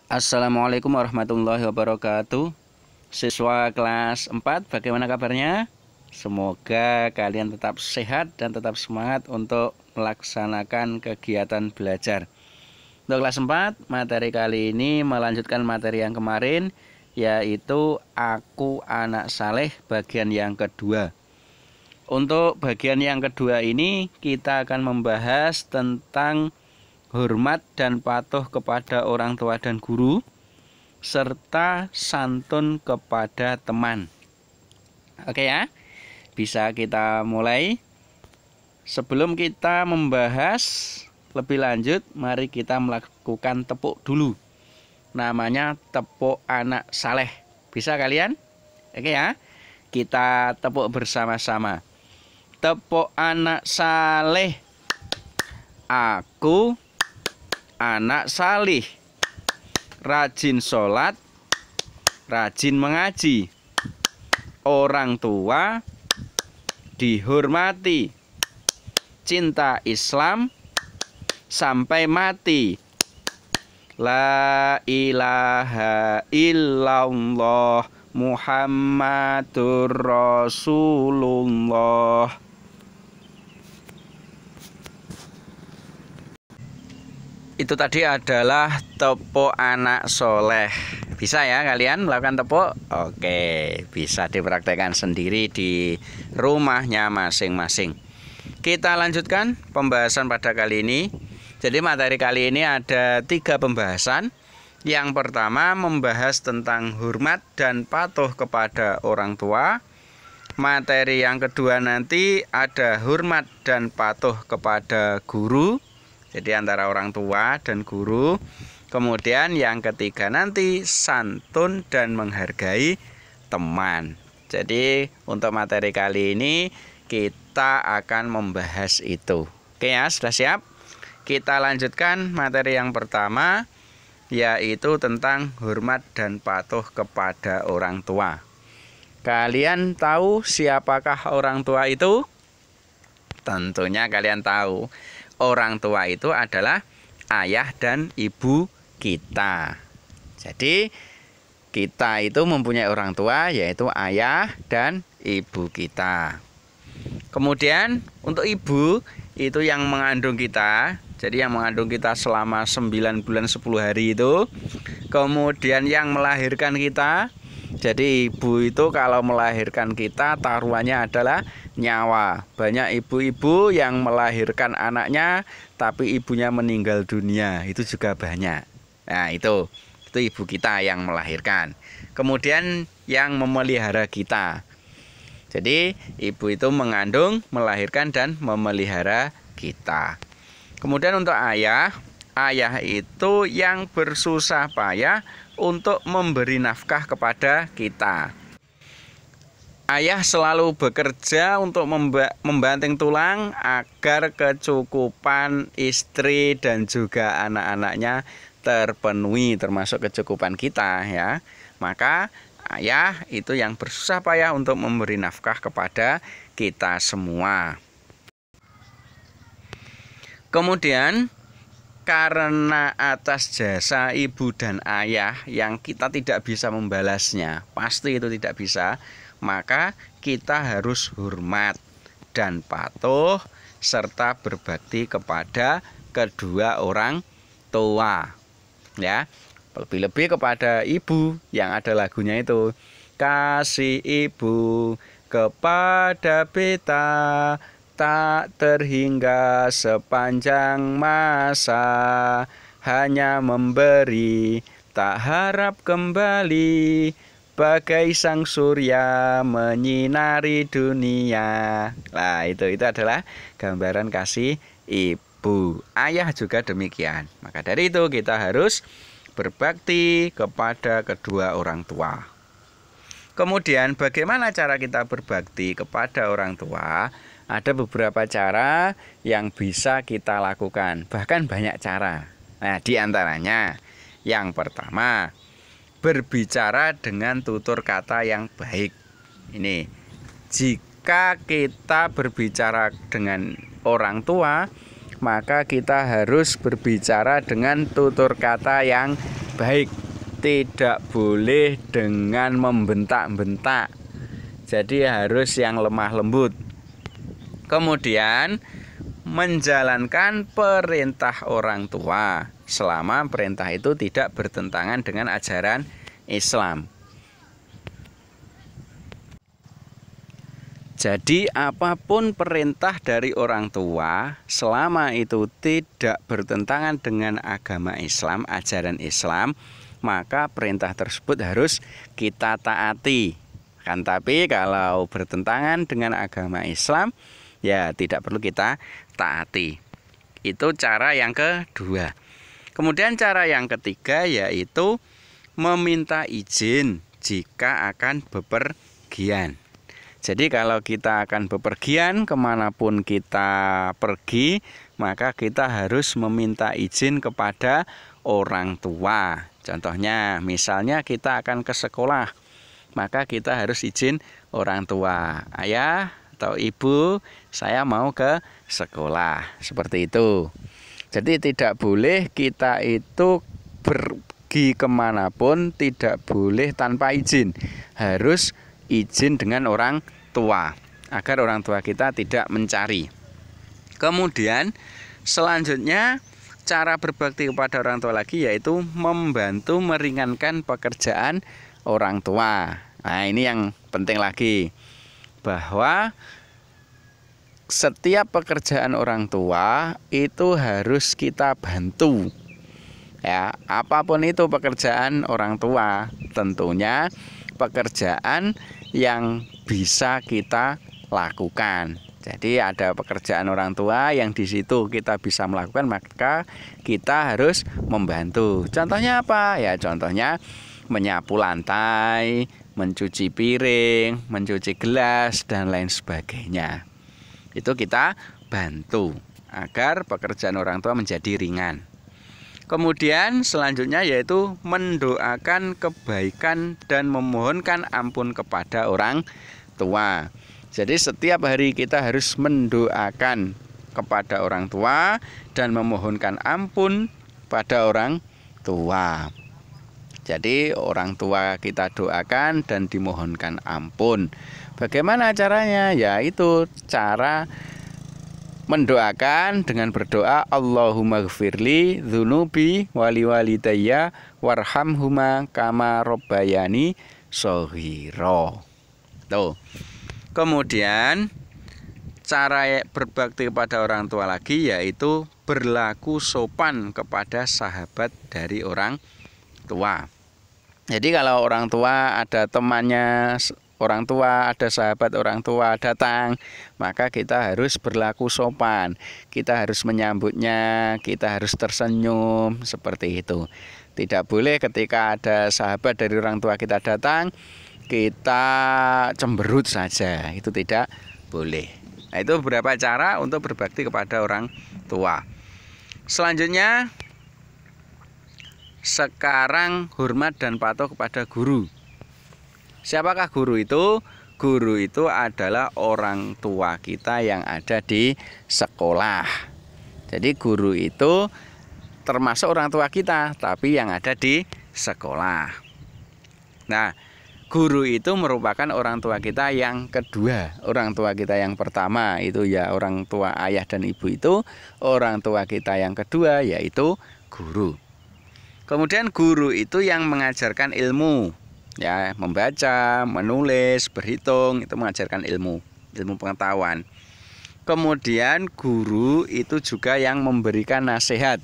Assalamualaikum warahmatullahi wabarakatuh. Siswa kelas 4, bagaimana kabarnya? Semoga kalian tetap sehat dan tetap semangat untuk melaksanakan kegiatan belajar. Untuk kelas 4, materi kali ini melanjutkan materi yang kemarin, yaitu Aku Anak Saleh bagian yang kedua. Untuk bagian yang kedua ini kita akan membahas tentang hormat dan patuh kepada orang tua dan guru, serta santun kepada teman. Oke ya, bisa kita mulai. Sebelum kita membahas lebih lanjut, mari kita melakukan tepuk dulu. Namanya tepuk anak saleh. Bisa kalian? Oke ya, kita tepuk bersama-sama. Tepuk anak saleh. Aku anak salih, rajin sholat, rajin mengaji, orang tua dihormati, cinta Islam sampai mati. La ilaha illallah Muhammadur Rasulullah. Itu tadi adalah tepuk anak soleh. Bisa ya kalian melakukan tepuk? Oke, bisa dipraktekkan sendiri di rumahnya masing-masing. Kita lanjutkan pembahasan pada kali ini. Jadi materi kali ini ada 3 pembahasan. Yang pertama membahas tentang hormat dan patuh kepada orang tua. Materi yang kedua nanti ada hormat dan patuh kepada guru. Jadi antara orang tua dan guru. Kemudian yang ketiga nanti santun dan menghargai teman. Jadi untuk materi kali ini kita akan membahas itu. Oke ya, sudah siap? Kita lanjutkan materi yang pertama, yaitu tentang hormat dan patuh kepada orang tua. Kalian tahu siapakah orang tua itu? Tentunya kalian tahu. Orang tua itu adalah ayah dan ibu kita. Jadi kita itu mempunyai orang tua, yaitu ayah dan ibu kita. Kemudian untuk ibu itu yang mengandung kita. Jadi yang mengandung kita selama 9 bulan 10 hari itu. Kemudian yang melahirkan kita. Jadi ibu itu kalau melahirkan kita taruhannya adalah nyawa. Banyak ibu-ibu yang melahirkan anaknya tapi ibunya meninggal dunia, itu juga banyak. Nah itu ibu kita yang melahirkan. Kemudian yang memelihara kita. Jadi ibu itu mengandung, melahirkan dan memelihara kita. Kemudian untuk ayah itu yang bersusah payah untuk memberi nafkah kepada kita. Ayah selalu bekerja untuk membanting tulang agar kecukupan istri dan juga anak-anaknya terpenuhi, termasuk kecukupan kita ya. Maka ayah itu yang bersusah payah untuk memberi nafkah kepada kita semua. Kemudian karena atas jasa ibu dan ayah yang kita tidak bisa membalasnya, pasti itu tidak bisa, maka kita harus hormat dan patuh serta berbakti kepada kedua orang tua. Ya, lebih-lebih kepada ibu yang ada lagunya itu. Kasih ibu kepada beta tak terhingga sepanjang masa, hanya memberi tak harap kembali, bagai sang surya menyinari dunia. Nah itu adalah gambaran kasih ibu. Ayah juga demikian. Maka dari itu kita harus berbakti kepada kedua orang tua. Kemudian bagaimana cara kita berbakti kepada orang tua? Ada beberapa cara yang bisa kita lakukan, bahkan banyak cara. Nah, diantaranya yang pertama, berbicara dengan tutur kata yang baik. Ini, jika kita berbicara dengan orang tua, maka kita harus berbicara dengan tutur kata yang baik, tidak boleh dengan membentak-bentak. Jadi harus yang lemah lembut. Kemudian menjalankan perintah orang tua selama perintah itu tidak bertentangan dengan ajaran Islam. Jadi apapun perintah dari orang tua selama itu tidak bertentangan dengan agama Islam, ajaran Islam, maka perintah tersebut harus kita taati. Kan tapi kalau bertentangan dengan agama Islam, ya tidak perlu kita taati. Itu cara yang kedua. Kemudian cara yang ketiga yaitu meminta izin jika akan bepergian. Jadi kalau kita akan bepergian kemanapun kita pergi, maka kita harus meminta izin kepada orang tua. Contohnya misalnya kita akan ke sekolah, maka kita harus izin orang tua. Ayah atau ibu, saya mau ke sekolah. Seperti itu. Jadi tidak boleh kita itu pergi kemanapun, tidak boleh tanpa izin. Harus izin dengan orang tua, agar orang tua kita tidak mencari. Kemudian selanjutnya cara berbakti kepada orang tua lagi yaitu membantu meringankan pekerjaan orang tua. Nah ini yang penting lagi, bahwa setiap pekerjaan orang tua itu harus kita bantu. Ya, apapun itu pekerjaan orang tua, tentunya pekerjaan yang bisa kita lakukan. Jadi ada pekerjaan orang tua yang di situ kita bisa melakukan, maka kita harus membantu. Contohnya apa? Ya contohnya menyapu lantai, mencuci piring, mencuci gelas dan lain sebagainya. Itu kita bantu agar pekerjaan orang tua menjadi ringan. Kemudian selanjutnya yaitu mendoakan kebaikan dan memohonkan ampun kepada orang tua. Jadi setiap hari kita harus mendoakan kepada orang tua dan memohonkan ampun pada orang tua. Jadi orang tua kita doakan dan dimohonkan ampun. Bagaimana caranya? Ya itu cara mendoakan dengan berdoa Allahumma gfirli dzunubi wali walidayya warhamhuma kama robbayani shaghira. Tuh. Kemudian cara berbakti kepada orang tua lagi yaitu berlaku sopan kepada sahabat dari orang tua. Jadi kalau orang tua ada temannya orang tua, ada sahabat orang tua datang, maka kita harus berlaku sopan. Kita harus menyambutnya, kita harus tersenyum, seperti itu. Tidak boleh ketika ada sahabat dari orang tua kita datang, kita cemberut saja. Itu tidak boleh. Nah, itu beberapa cara untuk berbakti kepada orang tua. Selanjutnya, sekarang hormat dan patuh kepada guru. Siapakah guru itu? Guru itu adalah orang tua kita yang ada di sekolah. Jadi guru itu termasuk orang tua kita, tapi yang ada di sekolah. Nah, guru itu merupakan orang tua kita yang kedua. Orang tua kita yang pertama itu ya orang tua ayah dan ibu itu. Orang tua kita yang kedua yaitu guru. Kemudian guru itu yang mengajarkan ilmu. Ya, membaca, menulis, berhitung, itu mengajarkan ilmu pengetahuan. Kemudian guru itu juga yang memberikan nasihat.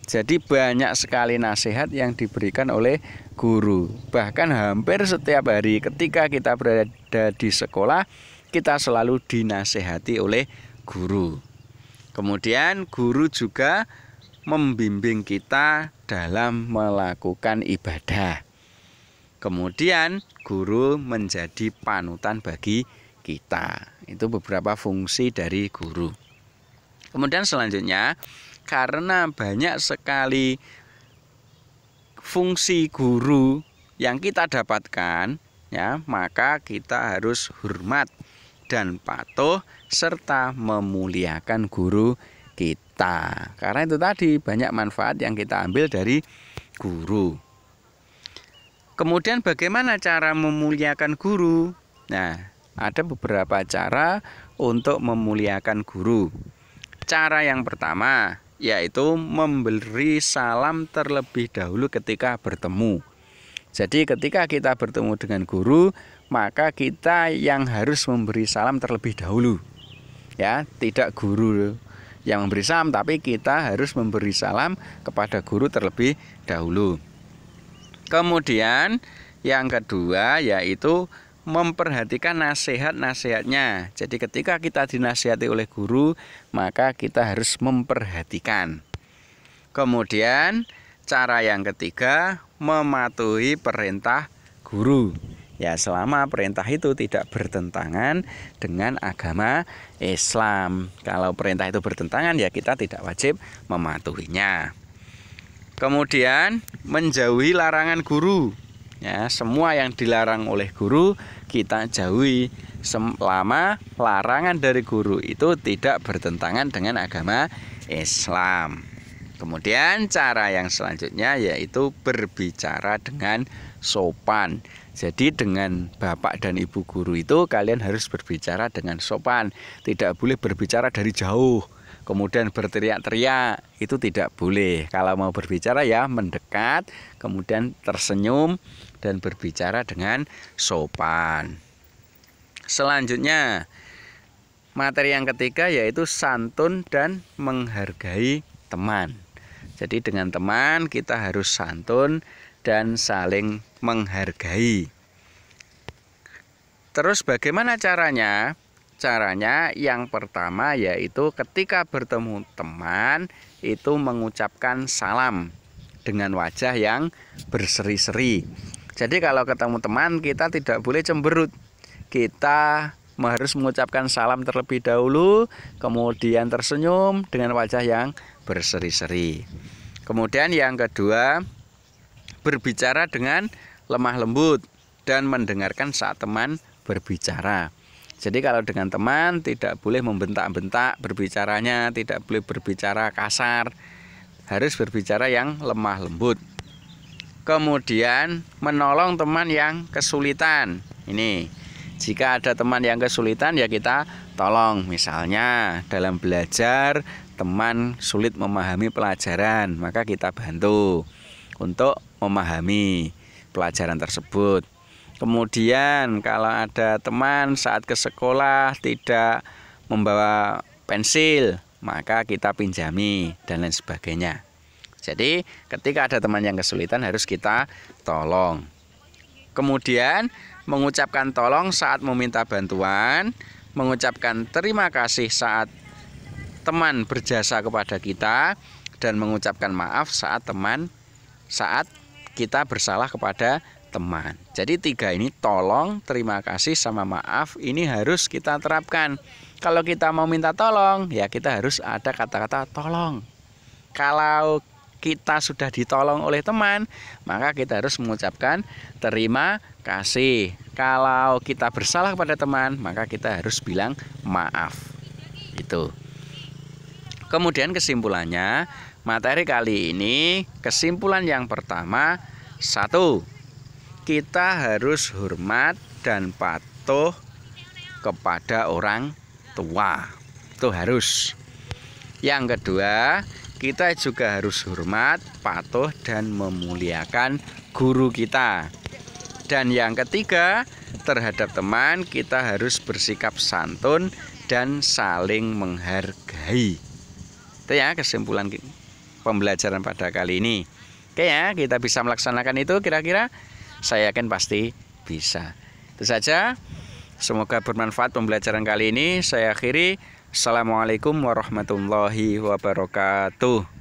Jadi banyak sekali nasihat yang diberikan oleh guru. Bahkan hampir setiap hari ketika kita berada di sekolah, kita selalu dinasehati oleh guru. Kemudian guru juga membimbing kita dalam melakukan ibadah. Kemudian guru menjadi panutan bagi kita. Itu beberapa fungsi dari guru. Kemudian selanjutnya, karena banyak sekali fungsi guru yang kita dapatkan, ya, maka kita harus hormat dan patuh serta memuliakan guru kita. Karena itu tadi banyak manfaat yang kita ambil dari guru. Kemudian bagaimana cara memuliakan guru? Nah, ada beberapa cara untuk memuliakan guru. Cara yang pertama yaitu memberi salam terlebih dahulu ketika bertemu. Jadi ketika kita bertemu dengan guru, maka kita yang harus memberi salam terlebih dahulu. Ya, tidak guru yang memberi salam, tapi kita harus memberi salam kepada guru terlebih dahulu. Kemudian yang kedua yaitu memperhatikan nasihat-nasihatnya. Jadi ketika kita dinasihati oleh guru, maka kita harus memperhatikan. Kemudian cara yang ketiga, mematuhi perintah guru. Ya, selama perintah itu tidak bertentangan dengan agama Islam. Kalau perintah itu bertentangan, ya kita tidak wajib mematuhinya. Kemudian menjauhi larangan guru. Ya, semua yang dilarang oleh guru kita jauhi selama larangan dari guru itu tidak bertentangan dengan agama Islam. Kemudian cara yang selanjutnya yaitu berbicara dengan sopan. Jadi dengan bapak dan ibu guru itu kalian harus berbicara dengan sopan. Tidak boleh berbicara dari jauh, kemudian berteriak-teriak, itu tidak boleh. Kalau mau berbicara ya mendekat, kemudian tersenyum dan berbicara dengan sopan. Selanjutnya, materi yang ketiga yaitu santun dan menghargai teman. Jadi dengan teman kita harus santun dan saling menghargai. Terus bagaimana caranya? Caranya yang pertama yaitu ketika bertemu teman itu mengucapkan salam dengan wajah yang berseri-seri. Jadi kalau ketemu teman kita tidak boleh cemberut. Kita harus mengucapkan salam terlebih dahulu, kemudian tersenyum dengan wajah yang berseri-seri. Kemudian yang kedua, berbicara dengan lemah lembut dan mendengarkan saat teman berbicara. Jadi kalau dengan teman tidak boleh membentak-bentak berbicaranya, tidak boleh berbicara kasar, harus berbicara yang lemah lembut. Kemudian menolong teman yang kesulitan. Ini, jika ada teman yang kesulitan ya kita tolong. Misalnya dalam belajar teman sulit memahami pelajaran, maka kita bantu untuk memahami pelajaran tersebut. Kemudian kalau ada teman saat ke sekolah tidak membawa pensil, maka kita pinjami dan lain sebagainya. Jadi ketika ada teman yang kesulitan harus kita tolong. Kemudian mengucapkan tolong saat meminta bantuan, mengucapkan terima kasih saat teman berjasa kepada kita, dan mengucapkan maaf saat kita bersalah kepada teman. Jadi tiga ini, tolong, terima kasih, sama maaf, ini harus kita terapkan. Kalau kita mau minta tolong, ya kita harus ada kata-kata tolong. Kalau kita sudah ditolong oleh teman, maka kita harus mengucapkan terima kasih. Kalau kita bersalah kepada teman, maka kita harus bilang maaf. Itu. Kemudian kesimpulannya, materi kali ini, kesimpulan yang pertama, 1. Kita harus hormat dan patuh kepada orang tua. Itu harus. Yang kedua, kita juga harus hormat, patuh, dan memuliakan guru kita. Dan yang ketiga, terhadap teman kita harus bersikap santun dan saling menghargai. Itu ya kesimpulan pembelajaran pada kali ini. Oke ya, kita bisa melaksanakan itu kira-kira? Saya yakin pasti bisa. Itu saja. Semoga bermanfaat pembelajaran kali ini. Saya akhiri. Assalamualaikum warahmatullahi wabarakatuh.